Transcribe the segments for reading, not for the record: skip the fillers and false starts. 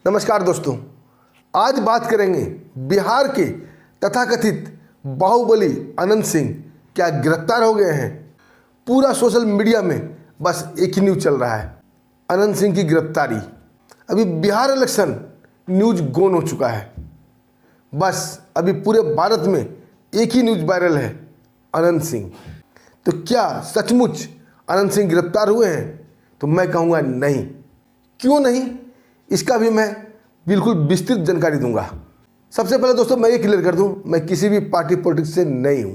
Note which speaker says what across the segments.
Speaker 1: नमस्कार दोस्तों, आज बात करेंगे बिहार के तथाकथित बाहुबली अनंत सिंह क्या गिरफ्तार हो गए हैं। पूरा सोशल मीडिया में बस एक ही न्यूज़ चल रहा है, अनंत सिंह की गिरफ्तारी। अभी बिहार इलेक्शन न्यूज़ गोन हो चुका है। बस अभी पूरे भारत में एक ही न्यूज़ वायरल है, अनंत सिंह। तो क्या सचमुच अनंत सिंह गिरफ्तार हुए हैं? तो मैं कहूँगा नहीं। क्यों नहीं, इसका भी मैं बिल्कुल विस्तृत जानकारी दूंगा। सबसे पहले दोस्तों मैं ये क्लियर कर दूं, मैं किसी भी पार्टी पॉलिटिक्स से नहीं हूं।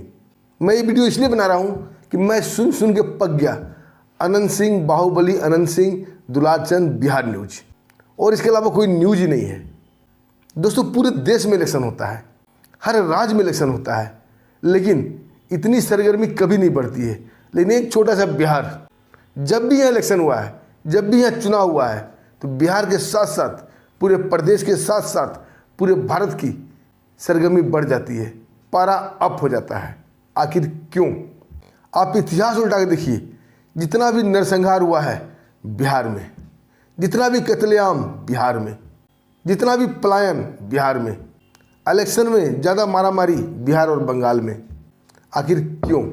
Speaker 1: मैं ये वीडियो इसलिए बना रहा हूं कि मैं सुन के पक गया अनंत सिंह, बाहुबली अनंत सिंह, दुलारचंद, बिहार न्यूज, और इसके अलावा कोई न्यूज ही नहीं है। दोस्तों पूरे देश में इलेक्शन होता है, हर राज्य में इलेक्शन होता है, लेकिन इतनी सरगर्मी कभी नहीं बढ़ती है। लेकिन एक छोटा सा बिहार, जब भी यहाँ इलेक्शन हुआ है, जब भी यहाँ चुनाव हुआ है, तो बिहार के साथ साथ पूरे प्रदेश के साथ साथ पूरे भारत की सरगर्मी बढ़ जाती है, पारा अप हो जाता है। आखिर क्यों? आप इतिहास उल्टा के देखिए, जितना भी नरसंहार हुआ है बिहार में, जितना भी कत्लेआम बिहार में, जितना भी पलायन बिहार में, इलेक्शन में ज़्यादा मारामारी बिहार और बंगाल में। आखिर क्यों?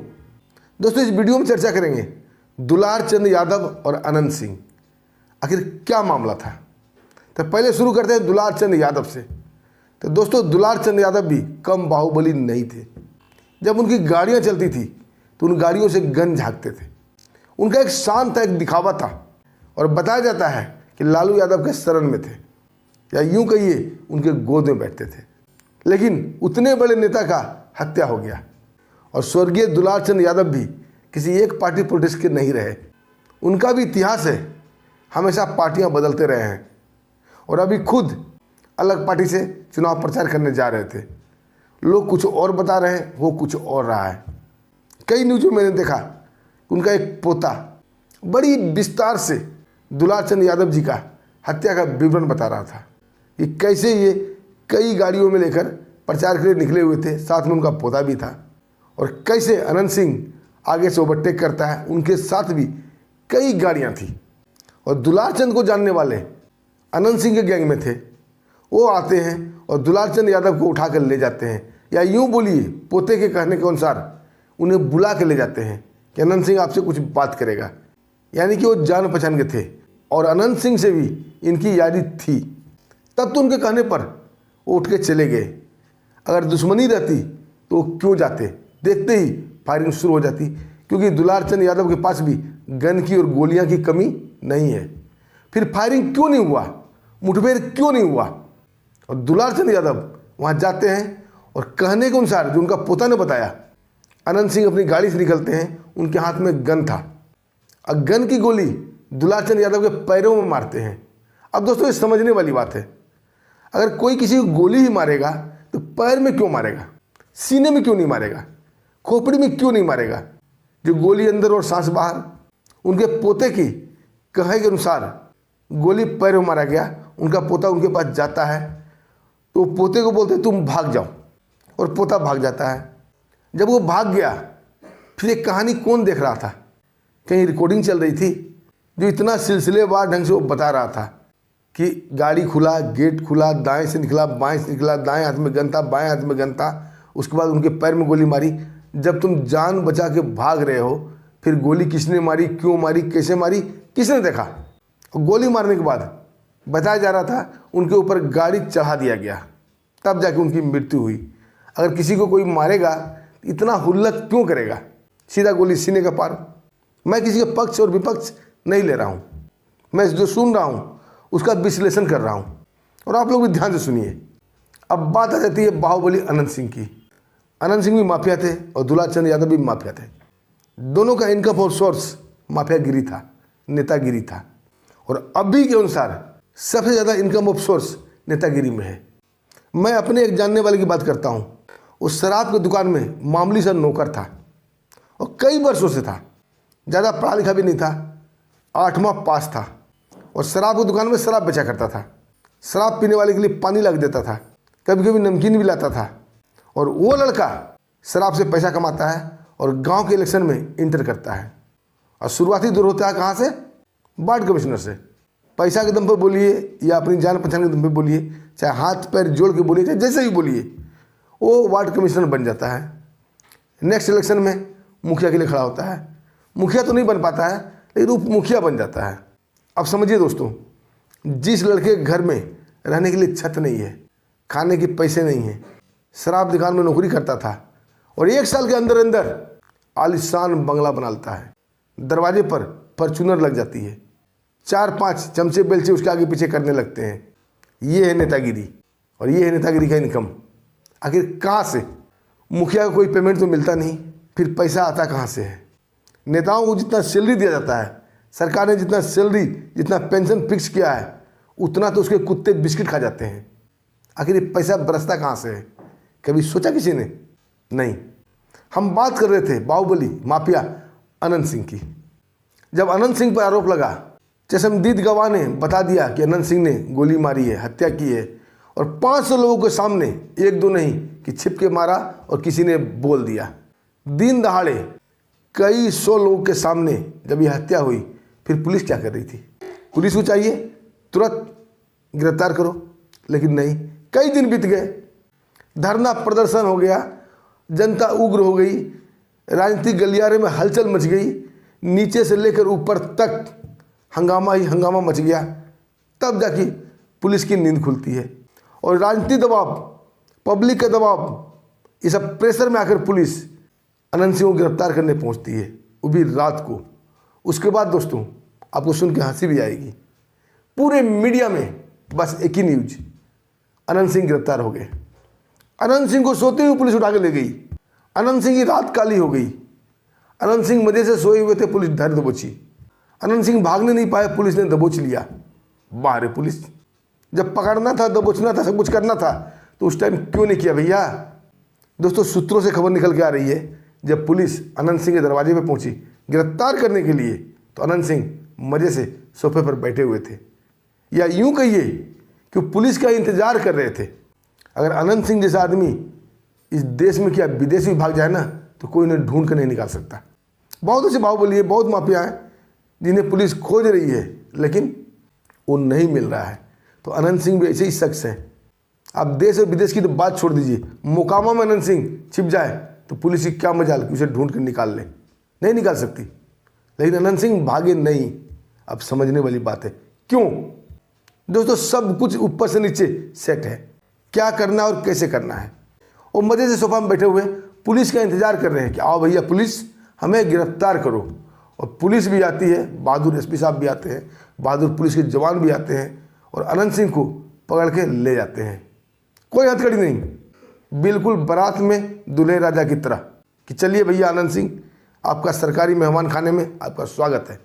Speaker 1: दोस्तों इस वीडियो में चर्चा करेंगे दुलारचंद यादव और अनंत सिंह, आखिर क्या मामला था। तो पहले शुरू करते हैं दुलारचंद यादव से। तो दोस्तों दुलारचंद यादव भी कम बाहुबली नहीं थे। जब उनकी गाड़ियां चलती थी तो उन गाड़ियों से गन झांकते थे। उनका एक शान था, एक दिखावा था, और बताया जाता है कि लालू यादव के शरण में थे, या यूं कहिए उनके गोद में बैठते थे। लेकिन उतने बड़े नेता का हत्या हो गया, और स्वर्गीय दुलारचंद यादव भी किसी एक पार्टी पॉलिटिक्स के नहीं रहे। उनका भी इतिहास है, हमेशा पार्टियां बदलते रहे हैं, और अभी खुद अलग पार्टी से चुनाव प्रचार करने जा रहे थे। लोग कुछ और बता रहे हैं, वो कुछ और रहा है। कई न्यूज़ में मैंने देखा उनका एक पोता बड़ी विस्तार से दुलारचंद यादव जी का हत्या का विवरण बता रहा था कि कैसे ये कई गाड़ियों में लेकर प्रचार के लिए निकले हुए थे, साथ में उनका पोता भी था, और कैसे अनंत सिंह आगे से ओवरटेक करता है, उनके साथ भी कई गाड़ियाँ थी। और दुलारचंद को जानने वाले अनंत सिंह के गैंग में थे, वो आते हैं और दुलारचंद यादव को उठा कर ले जाते हैं, या यूं बोलिए पोते के कहने के अनुसार उन्हें बुला कर ले जाते हैं कि अनंत सिंह आपसे कुछ बात करेगा। यानी कि वो जान पहचान के थे और अनंत सिंह से भी इनकी यारी थी। तब तो उनके कहने पर वो उठ के चले गए। अगर दुश्मनी रहती तो वो क्यों जाते? देखते ही फायरिंग शुरू हो जाती, क्योंकि दुलारचंद यादव के पास भी गन की और गोलियां की कमी नहीं है। फिर फायरिंग क्यों नहीं हुआ, मुठभेड़ क्यों नहीं हुआ? और दुलारचंद यादव वहां जाते हैं और कहने के अनुसार जो उनका पोता ने बताया, अनंत सिंह अपनी गाड़ी से निकलते हैं, उनके हाथ में गन था, और गन की गोली दुलारचंद यादव के पैरों में मारते हैं। अब दोस्तों ये समझने वाली बात है, अगर कोई किसी को गोली ही मारेगा तो पैर में क्यों मारेगा, सीने में क्यों नहीं मारेगा, खोपड़ी में क्यों नहीं मारेगा? जो गोली अंदर और सांस बाहर। उनके पोते की कहे के अनुसार गोली पैर में मारा गया। उनका पोता उनके पास जाता है तो पोते को बोलते तुम भाग जाओ, और पोता भाग जाता है। जब वो भाग गया, फिर एक कहानी कौन देख रहा था? कहीं रिकॉर्डिंग चल रही थी जो इतना सिलसिलेवार ढंग से वो बता रहा था कि गाड़ी खुला, गेट खुला, दाएं से निकला, बाएं से निकला, दाएं हाथ में गन था, बाएं हाथ में गन था, उसके बाद उनके पैर में गोली मारी। जब तुम जान बचा के भाग रहे हो, फिर गोली किसने मारी, क्यों मारी, कैसे मारी, किसने देखा? और गोली मारने के बाद बताया जा रहा था उनके ऊपर गाड़ी चढ़ा दिया गया, तब जाके उनकी मृत्यु हुई। अगर किसी को कोई मारेगा तो इतना हुल्लक क्यों करेगा? सीधा गोली सीने का पार। मैं किसी के पक्ष और विपक्ष नहीं ले रहा हूँ, मैं जो सुन रहा हूँ उसका विश्लेषण कर रहा हूँ, और आप लोग भी ध्यान से सुनिए। अब बात आ जाती है बाहुबली अनंत सिंह की। अनंत सिंह भी माफिया थे और दुलारचंद यादव भी माफिया थे। दोनों का इनकम और सोर्स माफियागिरी था, नेतागिरी था, और अभी के अनुसार सबसे ज़्यादा इनकम ऑफ सोर्स नेतागिरी में है। मैं अपने एक जानने वाले की बात करता हूँ। उस शराब की दुकान में मामूली सा नौकर था और कई वर्षों से था, ज़्यादा पढ़ा लिखा भी नहीं था, 8वां पास था, और शराब की दुकान में शराब बेचा करता था। शराब पीने वाले के लिए पानी ला देता था, कभी कभी नमकीन भी लाता था। और वो लड़का शराब से पैसा कमाता है और गांव के इलेक्शन में इंटर करता है, और शुरुआती दौर होता है कहाँ से? वार्ड कमिश्नर से। पैसा के दम पर बोलिए या अपनी जान पहचान के दम पर बोलिए, चाहे हाथ पैर जोड़ के बोलिए, चाहे जैसे ही बोलिए, वो वार्ड कमिश्नर बन जाता है। नेक्स्ट इलेक्शन में मुखिया के लिए खड़ा होता है। मुखिया तो नहीं बन पाता है, लेकिन उप मुखिया बन जाता है। अब समझिए दोस्तों, जिस लड़के के घर में रहने के लिए छत नहीं है, खाने के पैसे नहीं है, शराब दुकान में नौकरी करता था और 1 साल के अंदर अंदर आलीशान बंगला बना लेता है, दरवाजे पर फॉर्च्यूनर लग जाती है, 4-5 चमचे बेलचे उसके आगे पीछे करने लगते हैं। ये है नेतागिरी और ये है नेतागिरी का इनकम। आखिर कहाँ से? मुखिया को कोई पेमेंट तो मिलता नहीं, फिर पैसा आता कहाँ से है? नेताओं को जितना सैलरी दिया जाता है, सरकार ने जितना सैलरी, जितना पेंशन फिक्स किया है, उतना तो उसके कुत्ते बिस्किट खा जाते हैं। आखिर ये पैसा बरसता कहाँ से है? कभी सोचा किसी ने? नहीं। हम बात कर रहे थे बाहुबली माफिया अनंत सिंह की। जब अनंत सिंह पर आरोप लगा, चश्मदीद गवाह ने बता दिया कि अनंत सिंह ने गोली मारी है, हत्या की है, और 500 लोगों के सामने, 1-2 नहीं कि छिप के मारा और किसी ने बोल दिया। दिन दहाड़े कई 100 लोगों के सामने जब यह हत्या हुई, फिर पुलिस क्या कर रही थी? पुलिस को चाहिए तुरंत गिरफ्तार करो, लेकिन नहीं। कई दिन बीत गए, धरना प्रदर्शन हो गया, जनता उग्र हो गई, राजनीतिक गलियारे में हलचल मच गई, नीचे से लेकर ऊपर तक हंगामा ही हंगामा मच गया। तब जाके पुलिस की नींद खुलती है और राजनीतिक दबाव, पब्लिक का दबाव, ये सब प्रेशर में आकर पुलिस अनंत सिंह को गिरफ्तार करने पहुंचती है, वो भी रात को। उसके बाद दोस्तों, आपको सुन के हंसी भी आएगी, पूरे मीडिया में बस एक ही न्यूज, अनंत सिंह गिरफ्तार हो गए। अनंत सिंह को सोते हुए पुलिस उठा के ले गई। अनंत सिंह की रात काली हो गई। अनंत सिंह मजे से सोए हुए थे, पुलिस धर दबोची। अनंत सिंह भागने नहीं पाए, पुलिस ने दबोच लिया। बाहर पुलिस, जब पकड़ना था, दबोचना था, सब कुछ करना था, तो उस टाइम क्यों नहीं किया भैया? दोस्तों, सूत्रों से खबर निकल के आ रही है, जब पुलिस अनंत सिंह के दरवाजे पे पहुंची गिरफ्तार करने के लिए, तो अनंत सिंह मजे से सोफे पर बैठे हुए थे, या यूं कहिए कि पुलिस का इंतजार कर रहे थे। अगर अनंत सिंह जैसा आदमी इस देश में क्या विदेश भी भाग जाए ना, तो कोई उन्हें ढूंढ कर नहीं निकाल सकता। बहुत ऐसे बाहुबली है, बहुत माफिया हैं जिन्हें पुलिस खोज रही है, लेकिन वो नहीं मिल रहा है। तो अनंत सिंह भी ऐसे ही शख्स है। आप देश और विदेश की तो बात छोड़ दीजिए, मोकामा में अनंत सिंह छिप जाए तो पुलिस की क्या मजाल कि उसे ढूंढ कर निकाल ले, नहीं निकाल सकती। लेकिन अनंत सिंह भागे नहीं। अब समझने वाली बात है क्यों। दोस्तों, सब कुछ ऊपर से नीचे सेट है, क्या करना और कैसे करना है। और मजे से सोफा में बैठे हुए पुलिस का इंतजार कर रहे हैं कि आओ भैया पुलिस, हमें गिरफ्तार करो। और पुलिस भी आती है, बहादुर एसपी साहब भी आते हैं, बहादुर पुलिस के जवान भी आते हैं और अनंत सिंह को पकड़ के ले जाते हैं। कोई हथकड़ी नहीं, बिल्कुल बारात में दूल्हे राजा की तरह कि चलिए भैया अनंत सिंह, आपका सरकारी मेहमान खाने में आपका स्वागत है।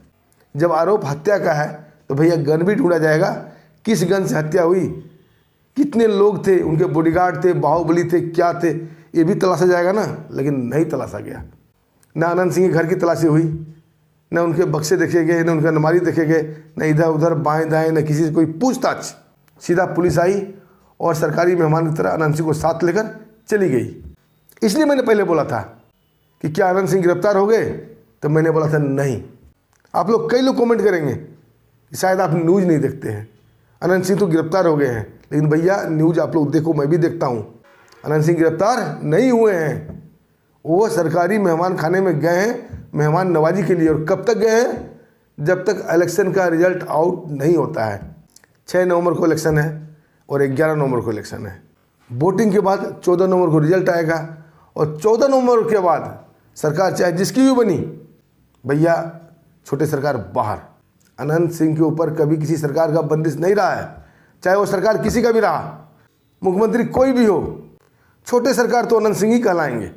Speaker 1: जब आरोप हत्या का है तो भैया गन भी ढूंढा जाएगा, किस गन से हत्या हुई, कितने लोग थे, उनके बॉडीगार्ड थे, बाहुबली थे, क्या थे, ये भी तलाशा जाएगा ना। लेकिन नहीं तलाशा गया। ना अनंत सिंह के घर की तलाशी हुई, न उनके बक्से देखे गए, न उनके अलमारी देखे गए, न इधर उधर बाएं दाएं, न किसी से कोई पूछताछ। सीधा पुलिस आई और सरकारी मेहमान की तरह अनंत सिंह को साथ लेकर चली गई। इसलिए मैंने पहले बोला था कि क्या अनंत सिंह गिरफ्तार हो गए, तो मैंने बोला था नहीं। आप लोग, कई लोग कमेंट करेंगे कि शायद आप न्यूज़ नहीं देखते हैं, अनंत सिंह तो गिरफ्तार हो गए हैं। लेकिन भैया न्यूज़ आप लोग देखो, मैं भी देखता हूँ। अनंत सिंह गिरफ्तार नहीं हुए हैं, वो सरकारी मेहमान खाने में गए हैं मेहमान नवाजी के लिए। और कब तक गए हैं? जब तक इलेक्शन का रिजल्ट आउट नहीं होता है। 6 नवंबर को इलेक्शन है और 11 नवंबर को इलेक्शन है। वोटिंग के बाद 14 नवंबर को रिजल्ट आएगा और 14 नवंबर के बाद सरकार चाहे जिसकी भी बनी, भैया छोटे सरकार बाहर। अनंत सिंह के ऊपर कभी किसी सरकार का बंदिश नहीं रहा है, चाहे वो सरकार किसी का भी रहा, मुख्यमंत्री कोई भी हो, छोटे सरकार तो अनंत सिंह ही कहलाएंगे।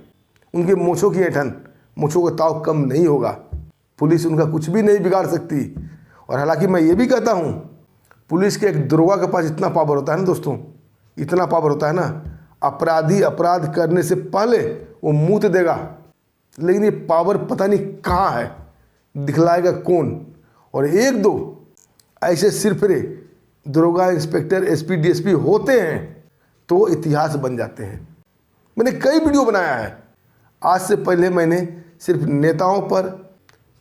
Speaker 1: उनकी मूँछों की ऐंठन, मूँछों का ताव कम नहीं होगा। पुलिस उनका कुछ भी नहीं बिगाड़ सकती। और हालांकि मैं ये भी कहता हूँ, पुलिस के एक दरोगा के पास इतना पावर होता है ना दोस्तों, इतना पावर होता है ना, अपराधी अपराध करने से पहले वो मुँह देगा, लेकिन ये पावर पता नहीं कहाँ है, दिखलाएगा कौन। और 1-2 ऐसे सिरफिरे दरोगा, इंस्पेक्टर, एसपी, डीएसपी होते हैं तो इतिहास बन जाते हैं। मैंने कई वीडियो बनाया है। आज से पहले मैंने सिर्फ नेताओं पर,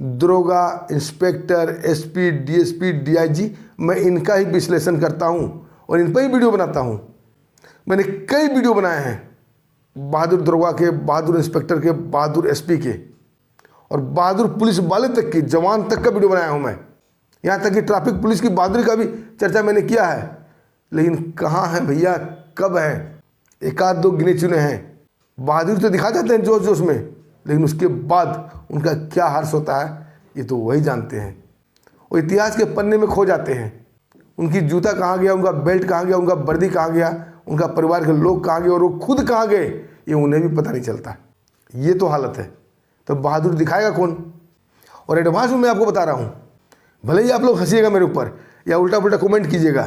Speaker 1: दरोगा, इंस्पेक्टर, एसपी, डीएसपी, डीआईजी, मैं इनका ही विश्लेषण करता हूं और इन पर ही वीडियो बनाता हूं। मैंने कई वीडियो बनाए हैं बहादुर दरोगा के, बहादुर इंस्पेक्टर के, बहादुर एसपी के और बहादुर पुलिस वाले तक की, जवान तक का वीडियो बनाया हूं मैं। यहाँ तक कि ट्रैफिक पुलिस की बहादुरी का भी चर्चा मैंने किया है। लेकिन कहाँ है भैया, कब है? एक आध दो गिने चुने हैं। बहादुरी तो दिखा जाते हैं जोश जोश में, लेकिन उसके बाद उनका क्या हर्ष होता है ये तो वही जानते हैं। वो इतिहास के पन्ने में खो जाते हैं। उनकी जूता कहाँ गया, उनका बेल्ट कहाँ गया, उनका वर्दी कहाँ गया, उनका परिवार के लोग कहाँ गए और वो खुद कहाँ गए ये उन्हें भी पता नहीं चलता। ये तो हालत है। तो बहादुर दिखाएगा कौन? और एडवांस में मैं आपको बता रहा हूँ, भले ही आप लोग हंसिएगा मेरे ऊपर या उल्टा पुल्टा कमेंट कीजिएगा,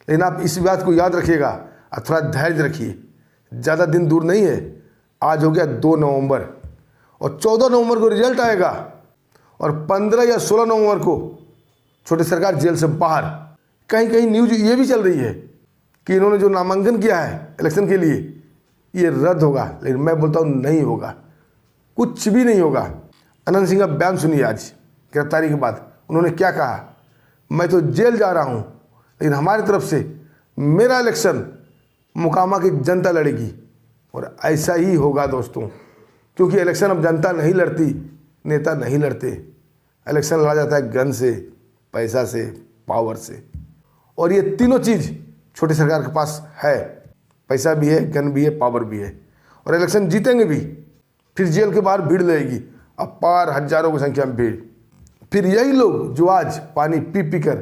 Speaker 1: लेकिन आप इस बात को याद रखिएगा और थोड़ा धैर्य रखिए। ज़्यादा दिन दूर नहीं है। आज हो गया 2 नवंबर और 14 नवंबर को रिजल्ट आएगा और 15 या 16 नवंबर को छोटे सरकार जेल से बाहर। कहीं कहीं न्यूज ये भी चल रही है कि इन्होंने जो नामांकन किया है इलेक्शन के लिए ये रद्द होगा, लेकिन मैं बोलता हूँ नहीं होगा, कुछ भी नहीं होगा। अनंत सिंह का बयान सुनिए आज गिरफ्तारी के बाद। उन्होंने क्या कहा? मैं तो जेल जा रहा हूँ, लेकिन हमारी तरफ से मेरा इलेक्शन मोकामा की जनता लड़ेगी। और ऐसा ही होगा दोस्तों, क्योंकि इलेक्शन अब जनता नहीं लड़ती, नेता नहीं लड़ते। इलेक्शन लड़ा जाता है गन से, पैसा से, पावर से। और ये तीनों चीज़ छोटी सरकार के पास है। पैसा भी है, गन भी है, पावर भी है। और इलेक्शन जीतेंगे भी। फिर जेल के बाहर भीड़ लगेगी, अपार हजारों की संख्या में भीड़। फिर यही लोग जो आज पानी पी पी कर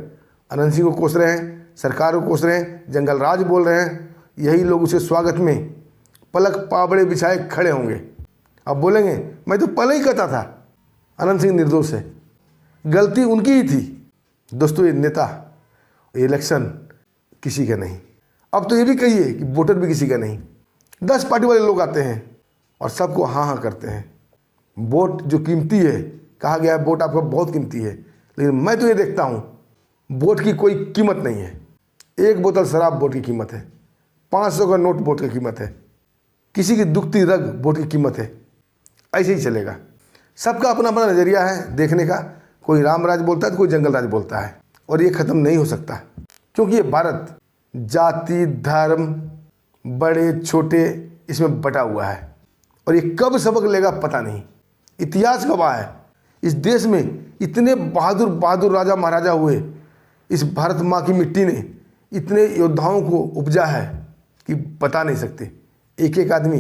Speaker 1: अनंत सिंह को कोस रहे हैं, सरकार को कोस रहे हैं, जंगल राज बोल रहे हैं, यही लोग उसे स्वागत में पलक पाबड़े बिछाए खड़े होंगे। अब बोलेंगे मैं तो पहले ही कहता था अनंत सिंह निर्दोष है, गलती उनकी ही थी। दोस्तों ये नेता, ये इलेक्शन किसी का नहीं। अब तो ये भी कहिए कि वोटर भी किसी का नहीं। 10 पार्टी वाले लोग आते हैं और सबको हाँ हाँ करते हैं। वोट जो कीमती है, कहा गया है वोट आपका बहुत कीमती है, लेकिन मैं तो ये देखता हूँ वोट की कोई कीमत नहीं है। 1 बोतल शराब वोट की कीमत है, 500 का नोट वोट की कीमत है, किसी की दुखती रग वोट की कीमत है। ऐसे ही चलेगा। सबका अपना अपना नज़रिया है देखने का। कोई राम राज बोलता है तो कोई जंगल राज बोलता है, और ये ख़त्म नहीं हो सकता, क्योंकि ये भारत जाति धर्म बड़े छोटे इसमें बटा हुआ है। और ये कब सबक लेगा पता नहीं। इतिहास गवाह है, इस देश में इतने बहादुर बहादुर राजा महाराजा हुए। इस भारत माँ की मिट्टी ने इतने योद्धाओं को उपजा है कि बता नहीं सकते। एक एक आदमी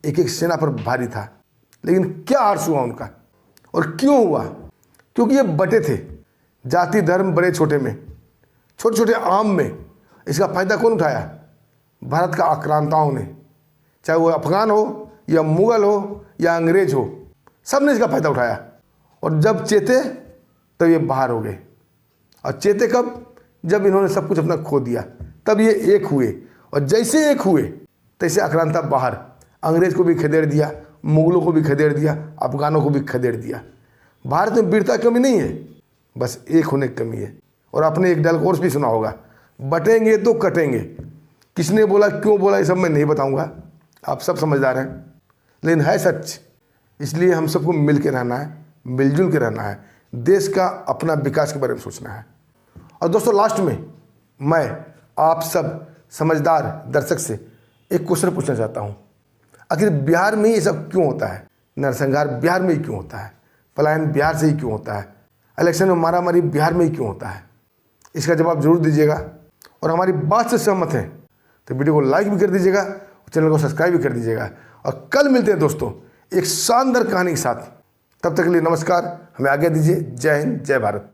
Speaker 1: एक एक सेना पर भारी था, लेकिन क्या हर्ष हुआ उनका और क्यों हुआ? क्योंकि ये बटे थे जाति धर्म बड़े छोटे में, छोटे छोटे आम में। इसका फ़ायदा कौन उठाया? भारत का आक्रांताओं ने, चाहे वो अफगान हो या मुग़ल हो या अंग्रेज हो, सब ने इसका फ़ायदा उठाया। और जब चेते तब ये बाहर हो गए। और चेते कब? जब इन्होंने सब कुछ अपना खो दिया, तब ये एक हुए। और जैसे एक हुए तैसे आक्रांता बाहर। अंग्रेज को भी खदेड़ दिया, मुग़लों को भी खदेड़ दिया, अफगानों को भी खदेड़ दिया। भारत में वीरता कमी नहीं है, बस एक होने की कमी है। और आपने एक डायल कोर्स भी सुना होगा, बटेंगे तो कटेंगे। किसने बोला, क्यों बोला, ये सब मैं नहीं बताऊंगा, आप सब समझदार हैं, लेकिन है सच। इसलिए हम सबको मिल के रहना है, मिलजुल के रहना है, देश का अपना विकास के बारे में सोचना है। और दोस्तों लास्ट में मैं आप सब समझदार दर्शक से एक क्वेश्चन पूछना चाहता हूँ। आखिर बिहार में ये सब क्यों होता है? नरसंहार बिहार में ही क्यों होता है? पलायन बिहार से ही क्यों होता है? इलेक्शन में मारामारी बिहार में ही क्यों होता है? इसका जवाब जरूर दीजिएगा। और हमारी बात से सहमत हैं तो वीडियो को लाइक भी कर दीजिएगा, चैनल को सब्सक्राइब भी कर दीजिएगा। और कल मिलते हैं दोस्तों एक शानदार कहानी के साथ। तब तक के लिए नमस्कार, हमें आज्ञा दीजिए। जय हिंद, जय भारत।